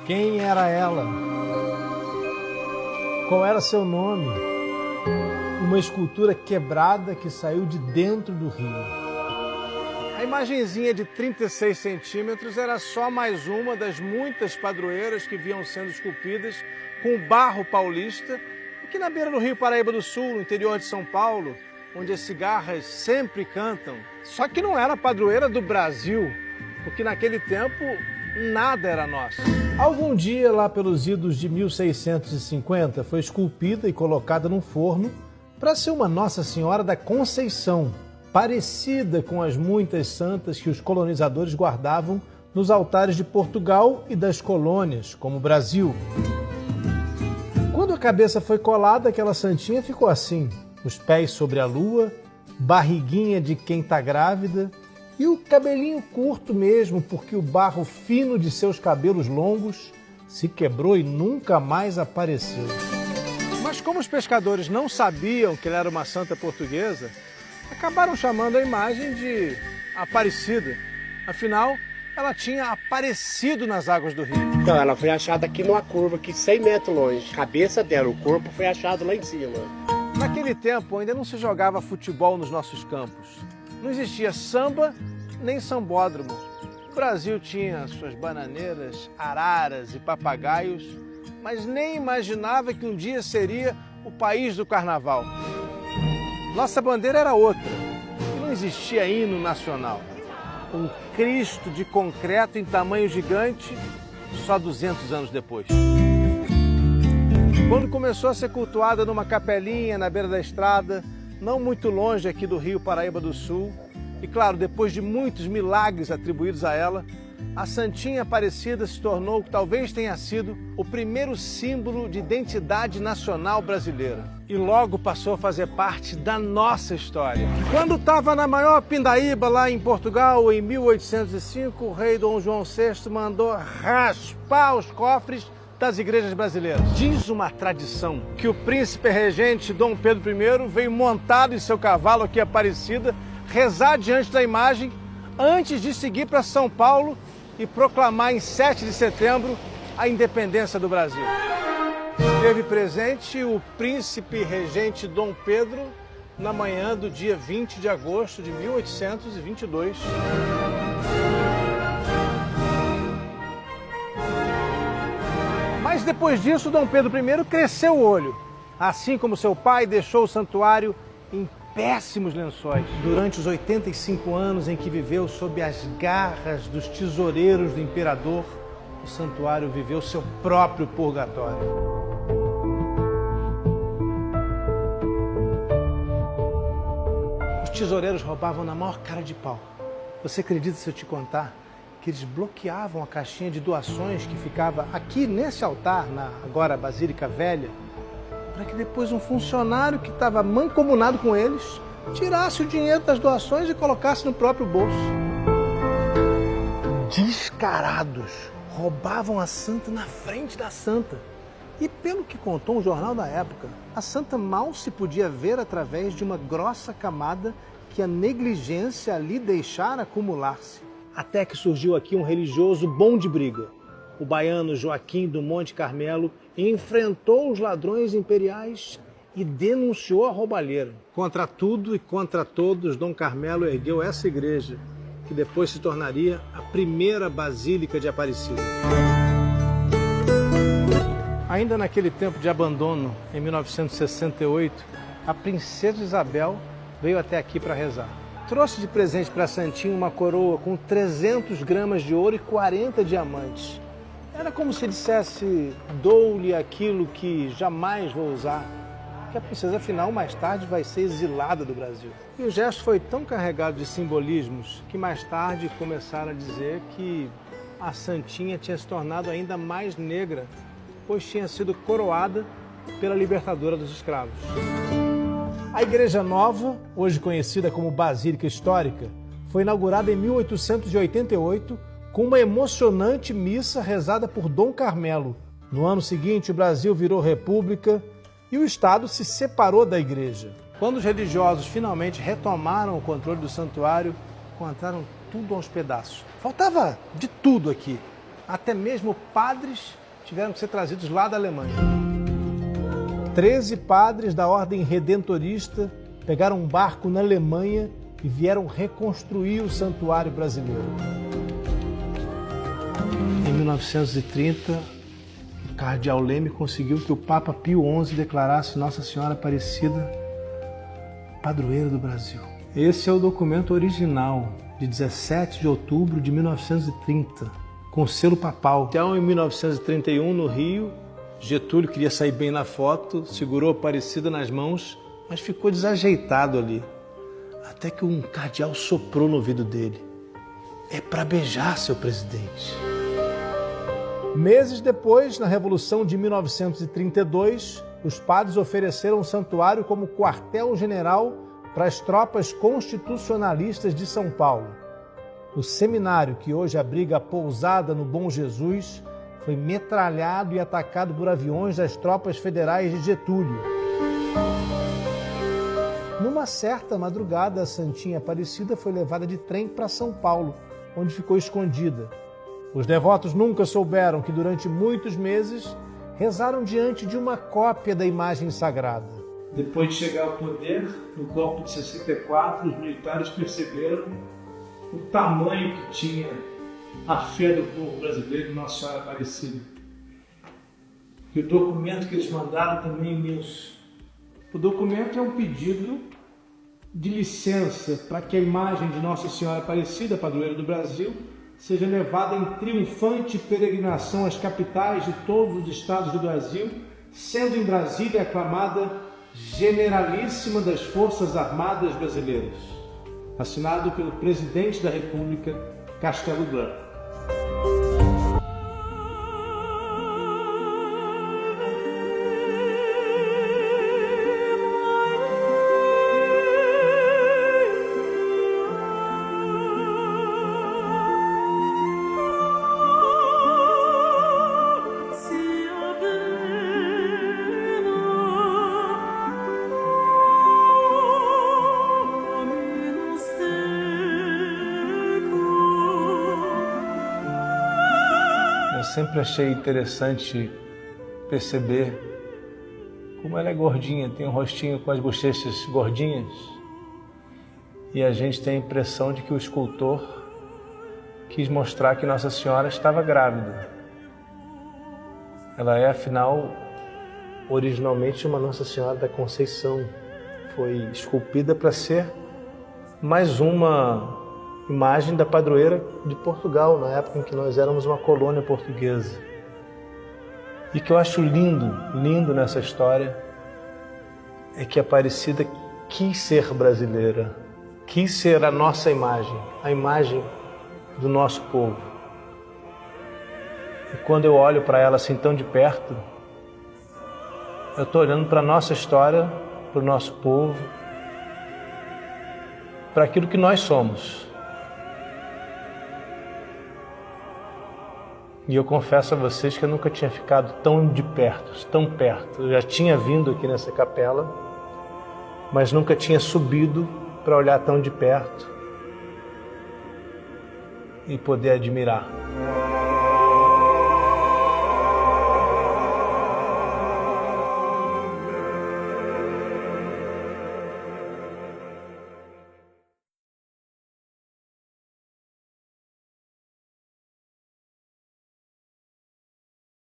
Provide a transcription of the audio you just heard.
Quem era ela? Qual era seu nome? Uma escultura quebrada que saiu de dentro do rio. A imagenzinha de 36 centímetros era só mais uma das muitas padroeiras que vinham sendo esculpidas com barro paulista, aqui na beira do Rio Paraíba do Sul, no interior de São Paulo, onde as cigarras sempre cantam. Só que não era a padroeira do Brasil, porque naquele tempo nada era nosso. Algum dia, lá pelos idos de 1650, foi esculpida e colocada num forno para ser uma Nossa Senhora da Conceição, parecida com as muitas santas que os colonizadores guardavam nos altares de Portugal e das colônias, como o Brasil. Quando a cabeça foi colada, aquela santinha ficou assim, os pés sobre a lua, barriguinha de quem está grávida e o cabelinho curto mesmo, porque o barro fino de seus cabelos longos se quebrou e nunca mais apareceu. Mas como os pescadores não sabiam que ela era uma santa portuguesa, acabaram chamando a imagem de Aparecida. Afinal, ela tinha aparecido nas águas do rio. Então, ela foi achada aqui numa curva, aqui 100 metros longe. A cabeça dela, o corpo foi achado lá em cima. Naquele tempo, ainda não se jogava futebol nos nossos campos. Não existia samba nem sambódromo. O Brasil tinha suas bananeiras, araras e papagaios, mas nem imaginava que um dia seria o país do carnaval. Nossa bandeira era outra e não existia hino nacional. Um Cristo de concreto em tamanho gigante, só 200 anos depois. Quando começou a ser cultuada numa capelinha na beira da estrada, não muito longe aqui do Rio Paraíba do Sul, e claro, depois de muitos milagres atribuídos a ela, a Santinha Aparecida se tornou o que talvez tenha sido o primeiro símbolo de identidade nacional brasileira. E logo passou a fazer parte da nossa história. Quando estava na maior pindaíba lá em Portugal, em 1805, o rei Dom João VI mandou raspar os cofres das igrejas brasileiras. Diz uma tradição que o príncipe regente Dom Pedro I veio montado em seu cavalo aqui Aparecida, rezar diante da imagem antes de seguir para São Paulo e proclamar em 7 de setembro a independência do Brasil. Teve presente o príncipe regente Dom Pedro na manhã do dia 20 de agosto de 1822. Mas depois disso, Dom Pedro I cresceu o olho. Assim como seu pai deixou o santuário em péssimos lençóis. Durante os 85 anos em que viveu sob as garras dos tesoureiros do imperador, o santuário viveu seu próprio purgatório. Os tesoureiros roubavam na maior cara de pau. Você acredita se eu te contar que eles bloqueavam a caixinha de doações que ficava aqui nesse altar, na agora Basílica Velha, para que depois um funcionário que estava mancomunado com eles tirasse o dinheiro das doações e colocasse no próprio bolso. Descarados, roubavam a santa na frente da santa. E pelo que contou um jornal da época, a santa mal se podia ver através de uma grossa camada que a negligência ali deixara acumular-se. Até que surgiu aqui um religioso bom de briga. O baiano Joaquim do Monte Carmelo enfrentou os ladrões imperiais e denunciou a roubalheira. Contra tudo e contra todos, Dom Carmelo ergueu essa igreja, que depois se tornaria a primeira Basílica de Aparecida. Ainda naquele tempo de abandono, em 1968, a princesa Isabel veio até aqui para rezar. Trouxe de presente para a Santinha uma coroa com 300 gramas de ouro e 40 diamantes. Era como se dissesse, dou-lhe aquilo que jamais vou usar, que a princesa, afinal, mais tarde vai ser exilada do Brasil. E o gesto foi tão carregado de simbolismos que mais tarde começaram a dizer que a Santinha tinha se tornado ainda mais negra, pois tinha sido coroada pela libertadora dos escravos. A Igreja Nova, hoje conhecida como Basílica Histórica, foi inaugurada em 1888 com uma emocionante missa rezada por Dom Carmelo. No ano seguinte, o Brasil virou república e o Estado se separou da igreja. Quando os religiosos finalmente retomaram o controle do santuário, encontraram tudo aos pedaços. Faltava de tudo aqui. Até mesmo padres tiveram que ser trazidos lá da Alemanha. 13 padres da ordem redentorista pegaram um barco na Alemanha e vieram reconstruir o santuário brasileiro. Em 1930, o cardeal Leme conseguiu que o Papa Pio XI declarasse Nossa Senhora Aparecida padroeira do Brasil. Esse é o documento original, de 17 de outubro de 1930, com selo papal. Então, em 1931, no Rio, Getúlio queria sair bem na foto, segurou a Aparecida nas mãos, mas ficou desajeitado ali. Até que um cardeal soprou no ouvido dele. É para beijar, seu presidente. Meses depois, na Revolução de 1932, os padres ofereceram o santuário como quartel-general para as tropas constitucionalistas de São Paulo. O seminário, que hoje abriga a pousada no Bom Jesus, foi metralhado e atacado por aviões das tropas federais de Getúlio. Numa certa madrugada, a Santinha Aparecida foi levada de trem para São Paulo, onde ficou escondida. Os devotos nunca souberam que durante muitos meses rezaram diante de uma cópia da imagem sagrada. Depois de chegar ao poder, no golpe de 64, os militares perceberam o tamanho que tinha a fé do povo brasileiro em Nossa Senhora Aparecida. E o documento que eles mandaram também é imenso. O documento é um pedido de licença para que a imagem de Nossa Senhora Aparecida, padroeira do Brasil, seja levada em triunfante peregrinação às capitais de todos os estados do Brasil, sendo em Brasília aclamada Generalíssima das Forças Armadas Brasileiras. Assinado pelo Presidente da República, Castelo Branco. Eu sempre achei interessante perceber como ela é gordinha, tem um rostinho com as bochechas gordinhas, e a gente tem a impressão de que o escultor quis mostrar que Nossa Senhora estava grávida. Ela é, afinal, originalmente uma Nossa Senhora da Conceição. Foi esculpida para ser mais uma imagem da padroeira de Portugal, na época em que nós éramos uma colônia portuguesa. E que eu acho lindo nessa história, é que a Aparecida quis ser brasileira, quis ser a nossa imagem, a imagem do nosso povo. E quando eu olho para ela assim tão de perto, eu estou olhando para a nossa história, para o nosso povo, para aquilo que nós somos. E eu confesso a vocês que eu nunca tinha ficado tão de perto, tão perto. Eu já tinha vindo aqui nessa capela, mas nunca tinha subido para olhar tão de perto e poder admirar.